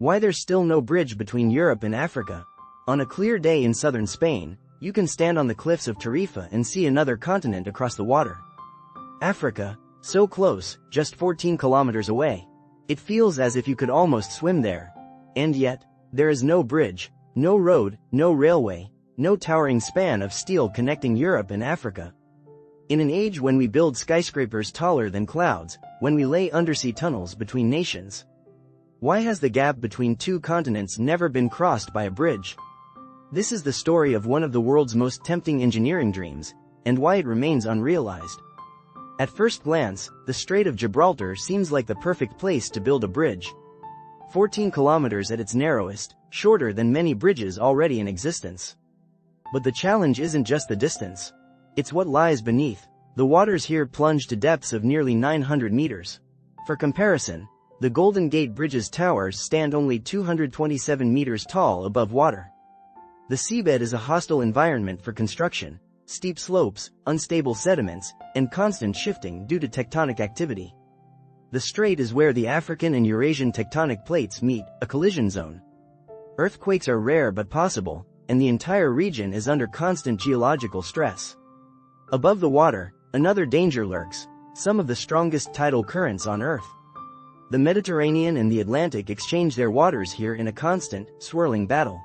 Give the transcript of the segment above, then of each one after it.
Why there's still no bridge between Europe and Africa? On a clear day in southern Spain, you can stand on the cliffs of Tarifa and see another continent across the water. Africa, so close, just 14 kilometers away. It feels as if you could almost swim there. And yet, there is no bridge, no road, no railway, no towering span of steel connecting Europe and Africa. In an age when we build skyscrapers taller than clouds, when we lay undersea tunnels between nations, why has the gap between two continents never been crossed by a bridge? This is the story of one of the world's most tempting engineering dreams, and why it remains unrealized. At first glance, the Strait of Gibraltar seems like the perfect place to build a bridge. 14 kilometers at its narrowest, shorter than many bridges already in existence. But the challenge isn't just the distance. It's what lies beneath. The waters here plunge to depths of nearly 900 meters. For comparison, the Golden Gate Bridge's towers stand only 227 meters tall above water. The seabed is a hostile environment for construction: steep slopes, unstable sediments, and constant shifting due to tectonic activity. The strait is where the African and Eurasian tectonic plates meet, a collision zone. Earthquakes are rare but possible, and the entire region is under constant geological stress. Above the water, another danger lurks: some of the strongest tidal currents on Earth. The Mediterranean and the Atlantic exchange their waters here in a constant, swirling battle.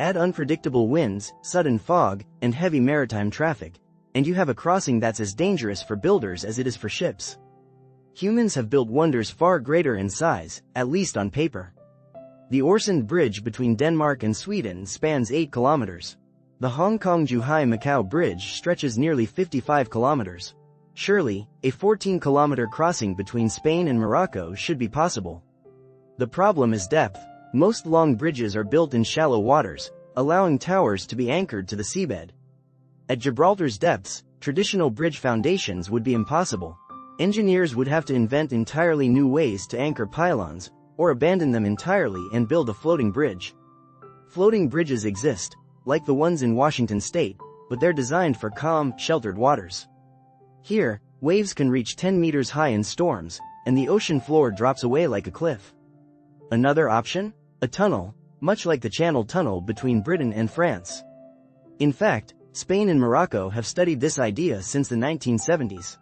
Add unpredictable winds, sudden fog, and heavy maritime traffic, and you have a crossing that's as dangerous for builders as it is for ships. Humans have built wonders far greater in size, at least on paper. The Øresund Bridge between Denmark and Sweden spans 8 kilometers. The Hong Kong-Zhuhai-Macau Bridge stretches nearly 55 kilometers. Surely, a 14-kilometer crossing between Spain and Morocco should be possible. The problem is depth. Most long bridges are built in shallow waters, allowing towers to be anchored to the seabed. At Gibraltar's depths, traditional bridge foundations would be impossible. Engineers would have to invent entirely new ways to anchor pylons, or abandon them entirely and build a floating bridge. Floating bridges exist, like the ones in Washington state, but they're designed for calm, sheltered waters. Here, waves can reach 10 meters high in storms, and the ocean floor drops away like a cliff. Another option? A tunnel, much like the Channel Tunnel between Britain and France. In fact, Spain and Morocco have studied this idea since the 1970s.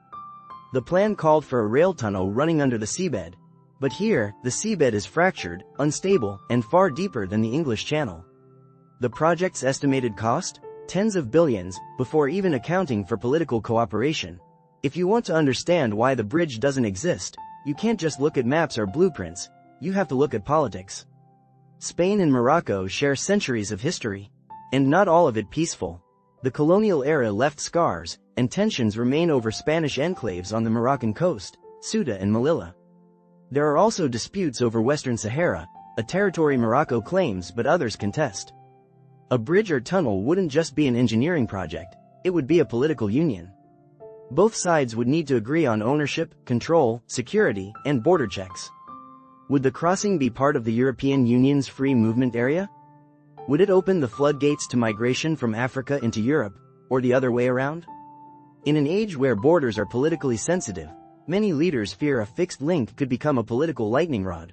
The plan called for a rail tunnel running under the seabed, but here, the seabed is fractured, unstable, and far deeper than the English Channel. The project's estimated cost? Tens of billions, before even accounting for political cooperation. If you want to understand why the bridge doesn't exist, you can't just look at maps or blueprints, you have to look at politics. Spain and Morocco share centuries of history, and not all of it peaceful. The colonial era left scars, and tensions remain over Spanish enclaves on the Moroccan coast, Ceuta and Melilla. There are also disputes over Western Sahara, a territory Morocco claims but others contest. A bridge or tunnel wouldn't just be an engineering project, it would be a political union. Both sides would need to agree on ownership, control, security, and border checks. Would the crossing be part of the European Union's free movement area? Would it open the floodgates to migration from Africa into Europe, or the other way around? In an age where borders are politically sensitive, many leaders fear a fixed link could become a political lightning rod.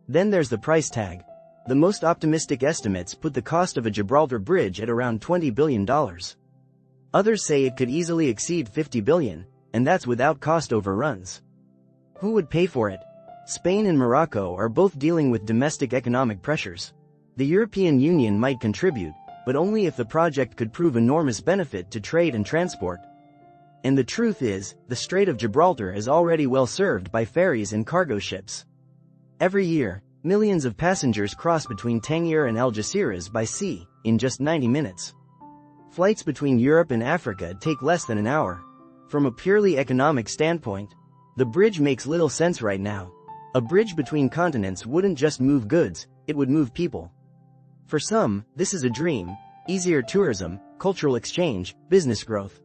Then there's the price tag. The most optimistic estimates put the cost of a Gibraltar bridge at around $20 billion. Others say it could easily exceed $50 billion, and that's without cost overruns. Who would pay for it? Spain and Morocco are both dealing with domestic economic pressures. The European Union might contribute, but only if the project could prove enormous benefit to trade and transport. And the truth is, the Strait of Gibraltar is already well served by ferries and cargo ships. Every year, millions of passengers cross between Tangier and Algeciras by sea, in just 90 minutes. Flights between Europe and Africa take less than an hour. From a purely economic standpoint, the bridge makes little sense right now. A bridge between continents wouldn't just move goods, it would move people. For some, this is a dream: easier tourism, cultural exchange, business growth.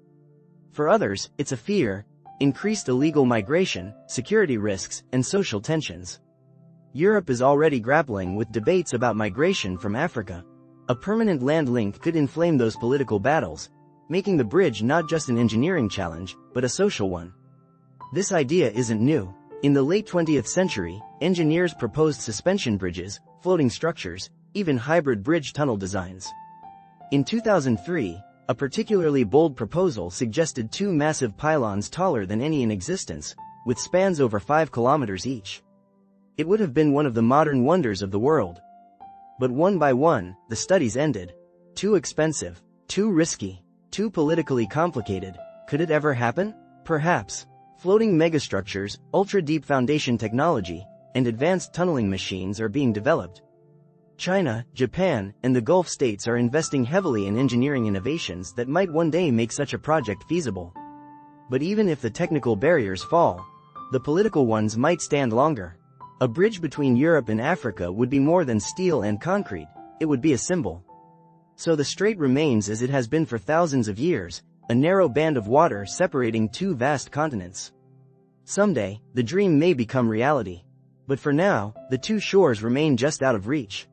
For others, it's a fear: increased illegal migration, security risks, and social tensions. Europe is already grappling with debates about migration from Africa. A permanent land link could inflame those political battles, making the bridge not just an engineering challenge, but a social one. This idea isn't new. In the late 20th century, engineers proposed suspension bridges, floating structures, even hybrid bridge tunnel designs. In 2003, a particularly bold proposal suggested two massive pylons taller than any in existence, with spans over 5 kilometers each. It would have been one of the modern wonders of the world. But one by one, the studies ended. Too expensive, too risky, too politically complicated. Could it ever happen? Perhaps. Floating megastructures, ultra-deep foundation technology, and advanced tunneling machines are being developed. China, Japan, and the Gulf states are investing heavily in engineering innovations that might one day make such a project feasible. But even if the technical barriers fall, the political ones might stand longer. A bridge between Europe and Africa would be more than steel and concrete, it would be a symbol. So the strait remains as it has been for thousands of years, a narrow band of water separating two vast continents. Someday, the dream may become reality. But for now, the two shores remain just out of reach.